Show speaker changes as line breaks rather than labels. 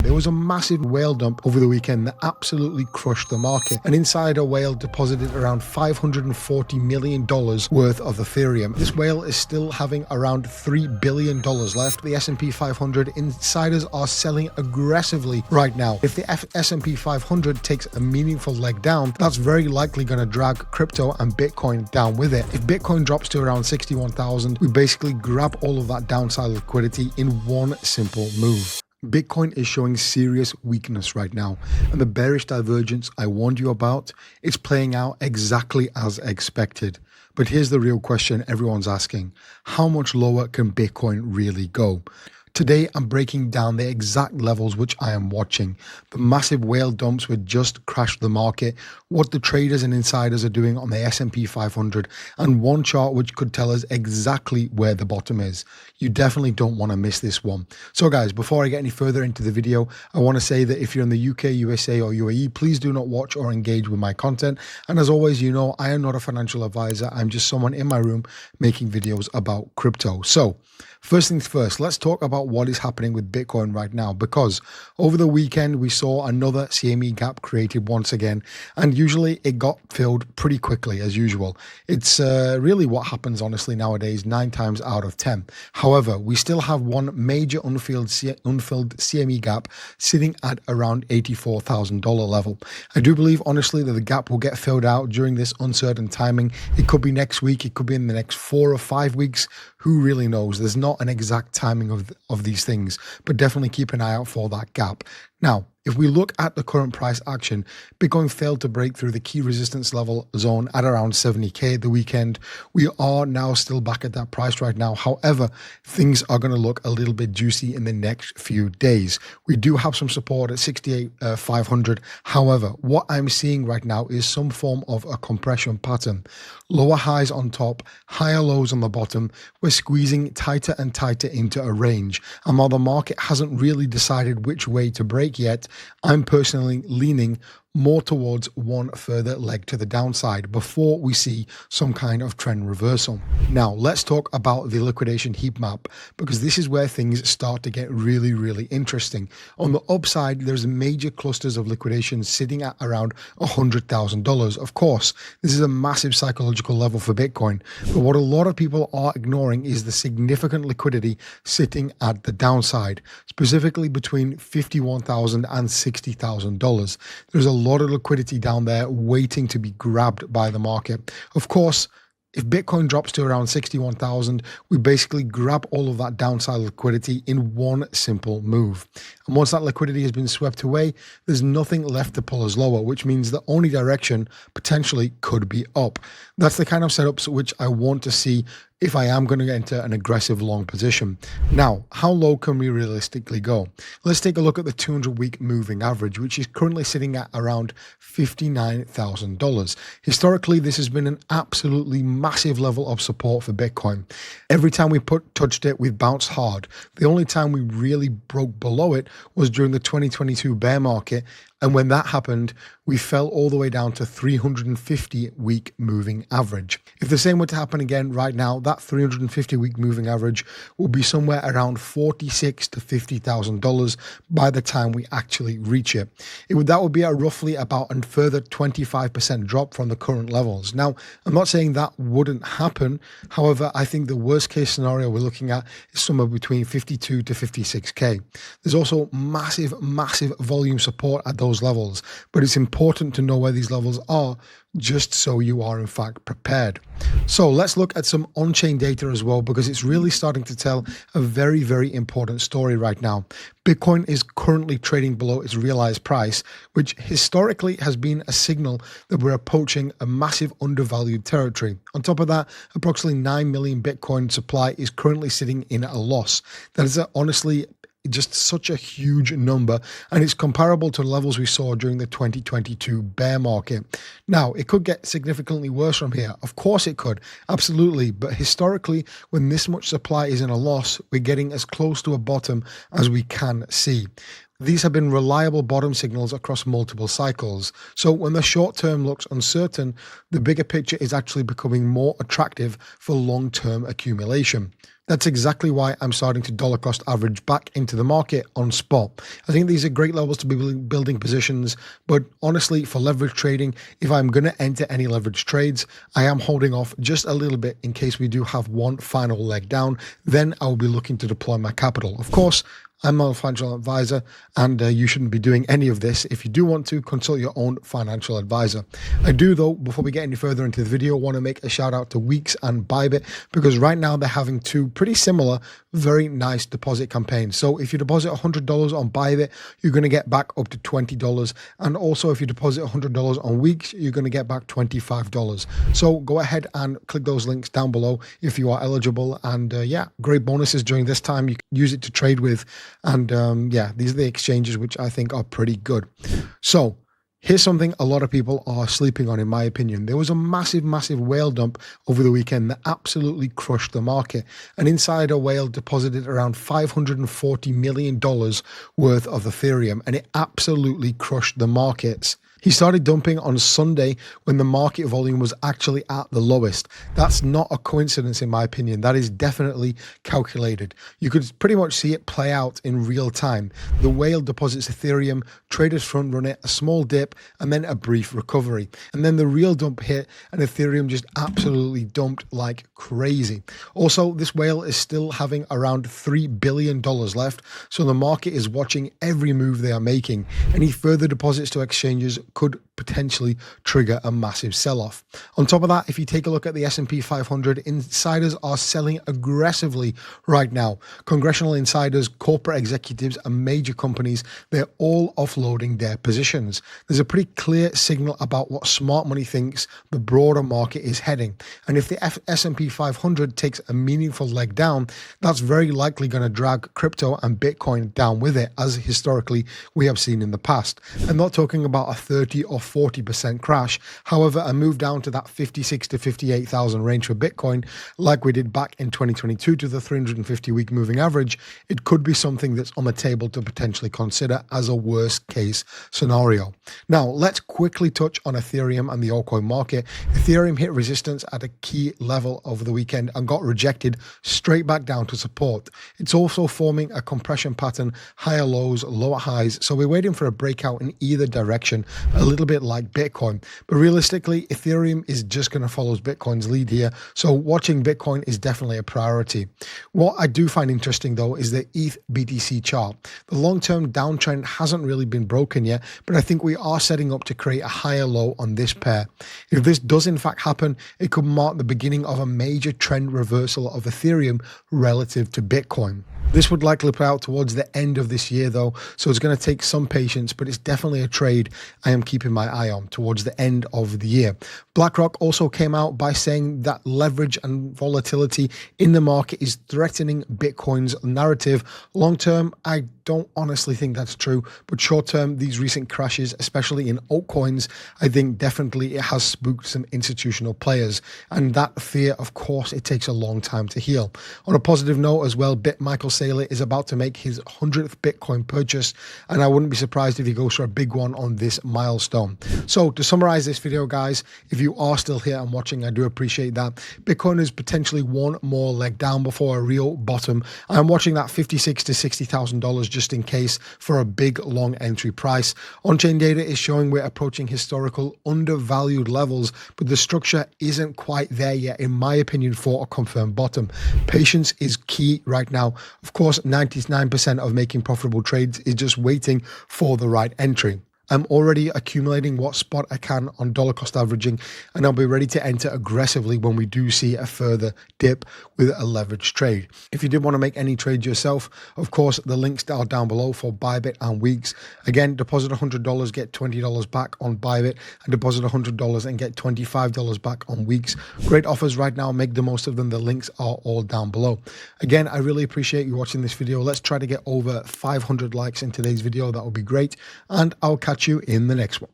There was a massive whale dump over the weekend that absolutely crushed the market. An insider whale deposited around $540 million worth of Ethereum. This whale is still having around $3 billion left. The S&P 500 insiders are selling aggressively right now. If the S&P 500 takes a meaningful leg down, that's very likely going to drag crypto and Bitcoin down with it. If Bitcoin drops to around 61,000, we basically grab all of that downside liquidity in one simple move. Bitcoin is showing serious weakness right now, and the bearish divergence I warned you about is playing out exactly as expected. But here's the real question everyone's asking: how much lower can Bitcoin really go? Today, I'm breaking down the exact levels which I am watching, the massive whale dumps which just crashed the market, what the traders and insiders are doing on the S&P 500, and one chart which could tell us exactly where the bottom is. You definitely don't want to miss this one. So guys, before I get any further into the video, I want to say that if you're in the UK, USA, or UAE, please do not watch or engage with my content. And as always, you know, I am not a financial advisor. I'm just someone in my room making videos about crypto. So first things first, let's talk about what is happening with Bitcoin right now, because over the weekend we saw another CME gap created once again, and usually it got filled pretty quickly as usual. It's really what happens honestly nowadays 9 times out of 10. However, we still have one major unfilled CME gap sitting at around $84,000 level. I do believe honestly that the gap will get filled out during this uncertain timing. It could be next week, it could be in the next 4 or 5 weeks. Who really knows? There's not an exact timing of these things, but definitely keep an eye out for that gap. Now, if we look at the current price action, Bitcoin failed to break through the key resistance level zone at around 70K at the weekend. We are now still back at that price right now. However, things are going to look a little bit juicy in the next few days. We do have some support at 68,500. However, what I'm seeing right now is some form of a compression pattern. Lower highs on top, higher lows on the bottom. We're squeezing tighter and tighter into a range. And while the market hasn't really decided which way to break yet, I'm personally leaning more towards one further leg to the downside before we see some kind of trend reversal. Now, let's talk about the liquidation heat map, because this is where things start to get really, really interesting. On the upside, there's major clusters of liquidation sitting at around $100,000. Of course, this is a massive psychological level for Bitcoin, but what a lot of people are ignoring is the significant liquidity sitting at the downside, specifically between $51,000 and $60,000. There's a lot of liquidity down there waiting to be grabbed by the market. Of course, if Bitcoin drops to around 61,000, we basically grab all of that downside liquidity in one simple move. And once that liquidity has been swept away, there's nothing left to pull us lower, which means the only direction potentially could be up. That's the kind of setups which I want to see if I am going to enter an aggressive long position. Now, how low can we realistically go? Let's take a look at the 200-week moving average, which is currently sitting at around $59,000. Historically, this has been an absolutely massive level of support for Bitcoin. Every time we touched it, we bounced hard. The only time we really broke below it was during the 2022 bear market. And when that happened, we fell all the way down to 350-week moving average. If the same were to happen again right now, that 350-week moving average will be somewhere around $46,000 to $50,000 by the time we actually reach it. That would be roughly about a further 25% drop from the current levels. Now, I'm not saying that wouldn't happen. However, I think the worst case scenario we're looking at is somewhere between 52 to 56K. There's also massive volume support at those levels, but it's important to know where these levels are just so you are in fact prepared. So let's look at some on-chain data as well, because it's really starting to tell a very, very important story right now. Bitcoin is currently trading below its realized price, which historically has been a signal that we're approaching a massive undervalued territory. On top of that, approximately 9 million Bitcoin supply is currently sitting in a loss. That is honestly just such a huge number, and it's comparable to levels we saw during the 2022 bear market. Now, it could get significantly worse from here. Of course it could, absolutely. But historically, when this much supply is in a loss, we're getting as close to a bottom as we can see. These have been reliable bottom signals across multiple cycles. So when the short term looks uncertain, the bigger picture is actually becoming more attractive for long-term accumulation. That's exactly why I'm starting to dollar cost average back into the market on spot. I think these are great levels to be building positions, but honestly, for leverage trading, if I'm going to enter any leverage trades, I am holding off just a little bit in case we do have one final leg down. Then I'll be looking to deploy my capital. Of course, I'm not a financial advisor, and you shouldn't be doing any of this. If you do want to, consult your own financial advisor. I do, though, before we get any further into the video, want to make a shout out to Weeks and Bybit, because right now they're having two pretty similar, very nice deposit campaigns. So if you deposit $100 on Bybit, you're going to get back up to $20. And also if you deposit $100 on Weeks, you're going to get back $25. So go ahead and click those links down below if you are eligible. And yeah, great bonuses during this time. You can use it to trade with. And yeah, these are the exchanges which I think are pretty good. So here's something a lot of people are sleeping on, in my opinion. There was a massive whale dump over the weekend that absolutely crushed the market. An insider whale deposited around $540 million worth of Ethereum, and it absolutely crushed the markets. He started dumping on Sunday when the market volume was actually at the lowest. That's not a coincidence, in my opinion. That is definitely calculated. You could pretty much see it play out in real time. The whale deposits Ethereum, traders front run it, a small dip, and then a brief recovery. And then the real dump hit, and Ethereum just absolutely dumped like crazy. Also, this whale is still having around $3 billion left, so the market is watching every move they are making. Any further deposits to exchanges could potentially trigger a massive sell-off. On top of that, if you take a look at the S&P 500, insiders are selling aggressively right now. Congressional insiders, corporate executives, and major companies, they're all offloading their positions. There's a pretty clear signal about what smart money thinks the broader market is heading. And if the S&P 500 takes a meaningful leg down, that's very likely going to drag crypto and Bitcoin down with it, as historically we have seen in the past. I'm not talking about a 30 or 40% crash. However, a move down to that 56 to 58,000 range for Bitcoin, like we did back in 2022 to the 350-week moving average, it could be something that's on the table to potentially consider as a worst case scenario. Now, let's quickly touch on Ethereum and the altcoin market. Ethereum hit resistance at a key level over the weekend and got rejected straight back down to support. It's also forming a compression pattern, higher lows, lower highs. So we're waiting for a breakout in either direction, a little bit like Bitcoin. But realistically, Ethereum is just going to follow Bitcoin's lead here. So watching Bitcoin is definitely a priority. What I do find interesting, though, is the ETH BTC chart. The long-term downtrend hasn't really been broken yet, but I think we are setting up to create a higher low on this pair. If this does in fact happen, it could mark the beginning of a major trend reversal of Ethereum relative to Bitcoin. This would likely play out towards the end of this year, though, so it's going to take some patience, but it's definitely a trade I am keeping my eye on towards the end of the year. BlackRock also came out by saying that leverage and volatility in the market is threatening Bitcoin's narrative. Long term, I don't honestly think that's true, but short term, these recent crashes, especially in altcoins, I think definitely it has spooked some institutional players, and that fear, of course, it takes a long time to heal. On a positive note as well, Michael Saylor is about to make his 100th Bitcoin purchase, and I wouldn't be surprised if he goes for a big one on this milestone. So to summarize this video, guys, if you are still here and watching, I do appreciate that. Bitcoin is potentially one more leg down before a real bottom. I'm watching that $56,000 to $60,000 just in case for a big long entry price. On-chain data is showing we're approaching historical undervalued levels, but the structure isn't quite there yet, in my opinion, for a confirmed bottom. Patience is key right now. Of course, 99% of making profitable trades is just waiting for the right entry. I'm already accumulating what spot I can on dollar cost averaging, and I'll be ready to enter aggressively when we do see a further dip with a leverage trade. If you did want to make any trades yourself, of course, the links are down below for Bybit and Weeks. Again, deposit $100, get $20 back on Bybit, and deposit $100 and get $25 back on Weeks. Great offers right now. Make the most of them. The links are all down below. Again, I really appreciate you watching this video. Let's try to get over 500 likes in today's video. That would be great, and I'll catch you in the next one.